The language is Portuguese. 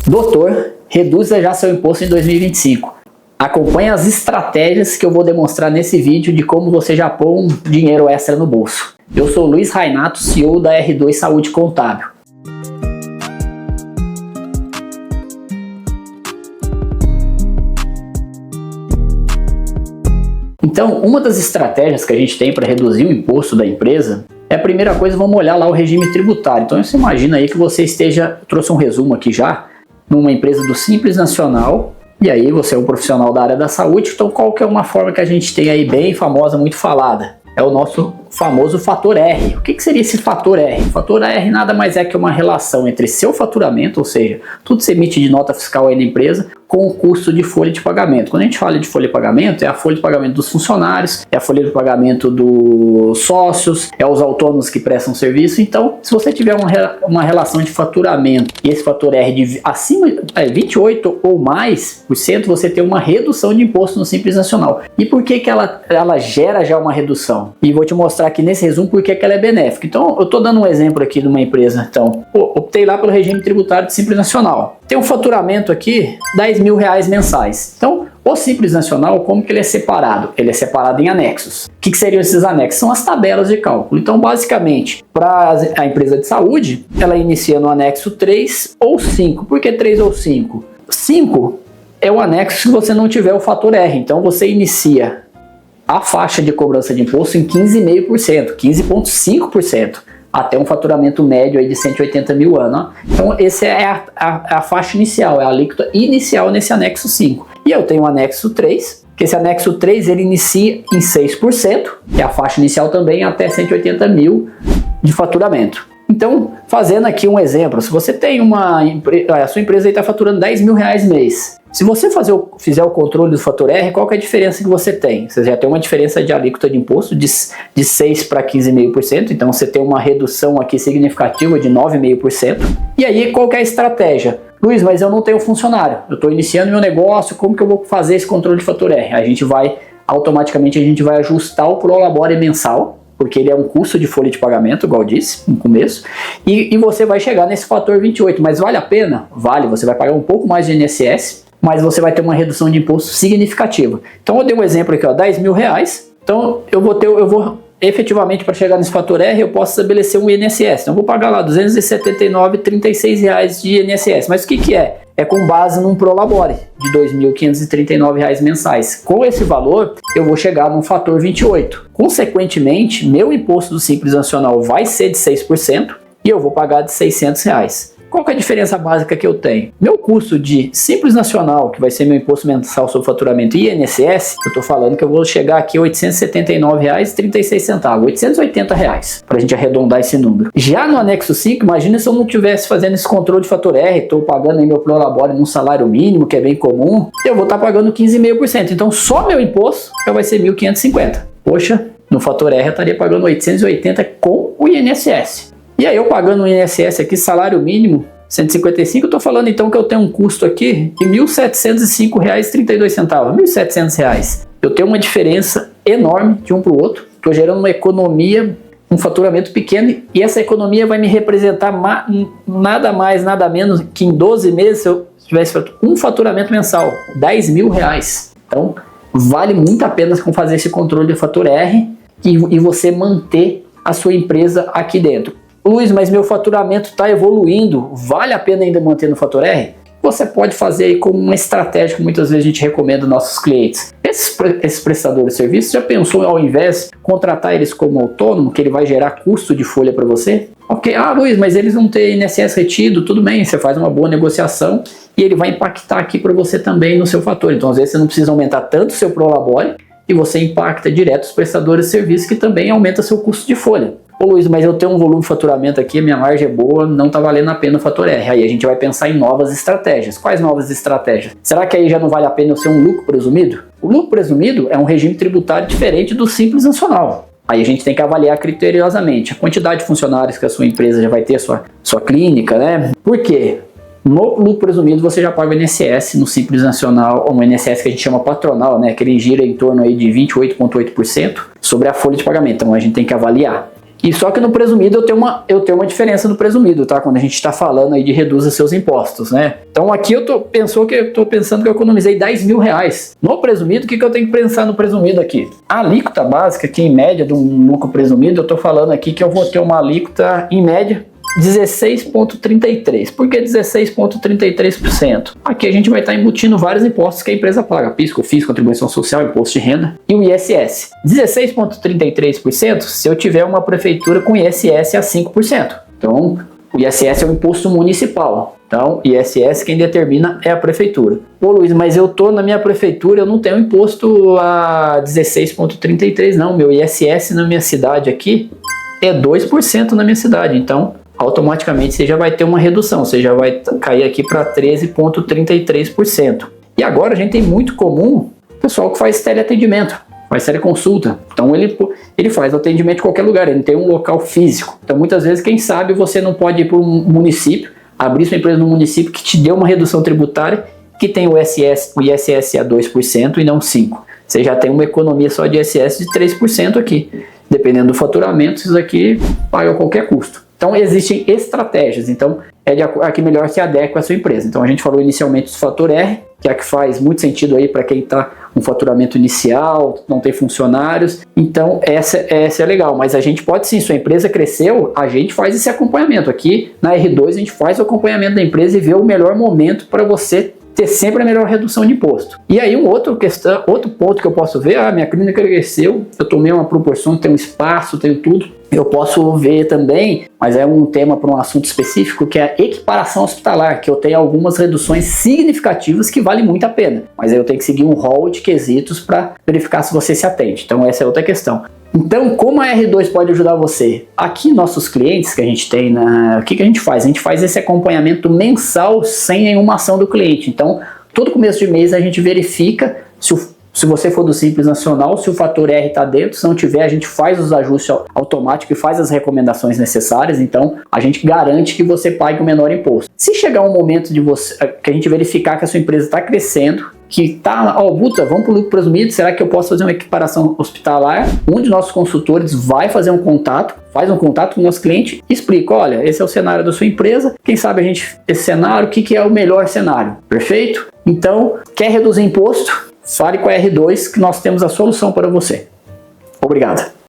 Doutor, reduza já seu imposto em 2025. Acompanhe as estratégias que eu vou demonstrar nesse vídeo de como você já põe um dinheiro extra no bolso. Eu sou Luiz Rainato, CEO da R2 Saúde Contábil. Então, uma das estratégias que a gente tem para reduzir o imposto da empresa é a primeira coisa, vamos olhar lá o regime tributário. Então, você imagina aí que você trouxe um resumo aqui já, numa empresa do Simples Nacional, e aí você é um profissional da área da saúde, então qual que é uma forma que a gente tem aí bem famosa, muito falada? É o nosso famoso fator R. O que seria esse fator R? O fator R nada mais é que uma relação entre seu faturamento, ou seja, tudo que você emite de nota fiscal aí na empresa, com o custo de folha de pagamento. Quando a gente fala de folha de pagamento, é a folha de pagamento dos funcionários, é a folha de pagamento dos sócios, é os autônomos que prestam serviço. Então, se você tiver uma relação de faturamento e esse fator R de acima de 28 ou mais por cento, você tem uma redução de imposto no Simples Nacional. E por que ela gera já uma redução? E vou te mostrar aqui nesse resumo por que ela é benéfica. Então, eu estou dando um exemplo aqui de uma empresa. Então, optei lá pelo regime tributário de Simples Nacional. Tem um faturamento aqui, R$10 mil mensais. Então, o Simples Nacional, como que ele é separado? Ele é separado em anexos. O que seriam esses anexos? São as tabelas de cálculo. Então, basicamente, para a empresa de saúde, ela inicia no anexo 3 ou 5. Por que 3 ou 5? 5 é o anexo se você não tiver o fator R. Então, você inicia a faixa de cobrança de imposto em 15,5%, 15,5%, até um faturamento médio aí de 180 mil ano. Então, essa é a faixa inicial, é a alíquota inicial nesse anexo 5. E eu tenho o anexo 3, que esse anexo 3 ele inicia em 6%, que é a faixa inicial também, até 180 mil de faturamento. Então, fazendo aqui um exemplo, se você tem a sua empresa está faturando R$10 mil mês. Se você fizer o controle do fator R, qual que é a diferença que você tem? Você já tem uma diferença de alíquota de imposto de 6 para 15,5%, então você tem uma redução aqui significativa de 9,5%. E aí, qual que é a estratégia? Luiz, mas eu não tenho funcionário, eu estou iniciando meu negócio, como que eu vou fazer esse controle de fator R? Automaticamente a gente vai ajustar o prolabore mensal, porque ele é um custo de folha de pagamento, igual eu disse no começo, e você vai chegar nesse fator 28, mas vale a pena? Vale, você vai pagar um pouco mais de INSS, mas você vai ter uma redução de imposto significativa. Então eu dei um exemplo aqui, ó, R$10 mil, então eu vou efetivamente, para chegar nesse fator R, eu posso estabelecer um INSS, então eu vou pagar lá R$279,36 de INSS, mas o que é? É com base num prolabore de R$2.539 mensais. Com esse valor, eu vou chegar num fator 28. Consequentemente, meu imposto do Simples Nacional vai ser de 6% e eu vou pagar de R$600. Qual que é a diferença básica que eu tenho? Meu custo de Simples Nacional, que vai ser meu imposto mensal sobre faturamento, e INSS, eu estou falando que eu vou chegar aqui a R$ 879,36, R$880, para a gente arredondar esse número. Já no anexo 5, imagina se eu não estivesse fazendo esse controle de fator R, estou pagando aí meu prolabore num salário mínimo, que é bem comum, eu vou estar pagando 15,5%. Então só meu imposto já vai ser 1.550. Poxa, no fator R eu estaria pagando 880 com o INSS. E aí eu pagando o INSS aqui, salário mínimo, 155, eu estou falando então que eu tenho um custo aqui de R$ 1.705,32, R$ 1.700. Eu tenho uma diferença enorme de um para o outro, estou gerando uma economia, um faturamento pequeno, e essa economia vai me representar nada mais, nada menos que em 12 meses, se eu tivesse um faturamento mensal, R$10 mil. Então, vale muito a pena fazer esse controle de fator R e você manter a sua empresa aqui dentro. Luiz, mas meu faturamento está evoluindo, vale a pena ainda manter no fator R? Você pode fazer aí como uma estratégia que muitas vezes a gente recomenda aos nossos clientes. Esses prestadores de serviço, já pensou ao invés de contratar eles como autônomo, que ele vai gerar custo de folha para você? Ok, Luiz, mas eles vão ter INSS retido, tudo bem, você faz uma boa negociação e ele vai impactar aqui para você também no seu fator. Então às vezes você não precisa aumentar tanto o seu prolabore e você impacta direto os prestadores de serviço, que também aumenta seu custo de folha. Ô Luiz, mas eu tenho um volume de faturamento aqui, minha margem é boa, não está valendo a pena o fator R. Aí a gente vai pensar em novas estratégias. Quais novas estratégias? Será que aí já não vale a pena eu ser um lucro presumido? O lucro presumido é um regime tributário diferente do Simples Nacional. Aí a gente tem que avaliar criteriosamente a quantidade de funcionários que a sua empresa já vai ter, sua clínica, né? Por quê? No lucro presumido você já paga o INSS, no Simples Nacional, ou no INSS que a gente chama patronal, né? Que ele gira em torno aí de 28,8% sobre a folha de pagamento. Então a gente tem que avaliar. E só que no presumido eu tenho uma diferença no presumido, tá? Quando a gente está falando aí de reduzir seus impostos, né? Então aqui eu tô pensando que eu economizei 10 mil reais. No presumido, o que eu tenho que pensar no presumido aqui? A alíquota básica, que em média de um lucro presumido, eu tô falando aqui que eu vou ter uma alíquota em média 16,33%. Por que 16,33%? Aqui a gente vai estar embutindo vários impostos que a empresa paga: PIS, COFINS, contribuição social, imposto de renda e o ISS. 16,33% se eu tiver uma prefeitura com ISS a 5%. Então, o ISS é o imposto municipal. Então, ISS quem determina é a prefeitura. Pô, Luiz, mas eu tô na minha prefeitura, eu não tenho imposto a 16,33%, não. Meu ISS na minha cidade aqui é 2% na minha cidade. Então, automaticamente você já vai ter uma redução, você já vai cair aqui para 13,33%. E agora a gente tem muito comum o pessoal que faz teleatendimento, faz teleconsulta. Então ele faz atendimento em qualquer lugar, ele não tem um local físico. Então muitas vezes, quem sabe, você não pode ir para um município, abrir sua empresa no município que te dê uma redução tributária, que tem o ISS a 2% e não 5%. Você já tem uma economia só de ISS de 3% aqui. Dependendo do faturamento, isso aqui paga qualquer custo. Então existem estratégias, então é a que melhor se adequa à sua empresa. Então a gente falou inicialmente do fator R, que é a que faz muito sentido aí para quem está com faturamento inicial, não tem funcionários. Então essa é legal, mas a gente pode sim, sua empresa cresceu, a gente faz esse acompanhamento. Aqui na R2 a gente faz o acompanhamento da empresa e vê o melhor momento para você ter sempre a melhor redução de imposto. E aí outro ponto que eu posso ver: minha clínica cresceu, eu tomei uma proporção, tenho espaço, tenho tudo. Eu posso ver também, mas é um tema para um assunto específico, que é a equiparação hospitalar, que eu tenho algumas reduções significativas que valem muito a pena, mas aí eu tenho que seguir um rol de quesitos para verificar se você se atende. Então essa é outra questão. Então, como a R2 pode ajudar você? Aqui, nossos clientes que a gente tem, o que a gente faz? A gente faz esse acompanhamento mensal sem nenhuma ação do cliente. Então, todo começo de mês a gente verifica se você for do Simples Nacional, se o fator R está dentro. Se não tiver, a gente faz os ajustes automáticos e faz as recomendações necessárias. Então, a gente garante que você pague o menor imposto. Se chegar um momento que a gente verificar que a sua empresa está crescendo, que está, Buta, vamos para o lucro presumido, será que eu posso fazer uma equiparação hospitalar? Um de nossos consultores vai fazer faz um contato com o nosso cliente, explica: olha, esse é o cenário da sua empresa, quem sabe esse cenário, o que é o melhor cenário? Perfeito? Então, quer reduzir imposto? Fale com a R2 que nós temos a solução para você. Obrigado.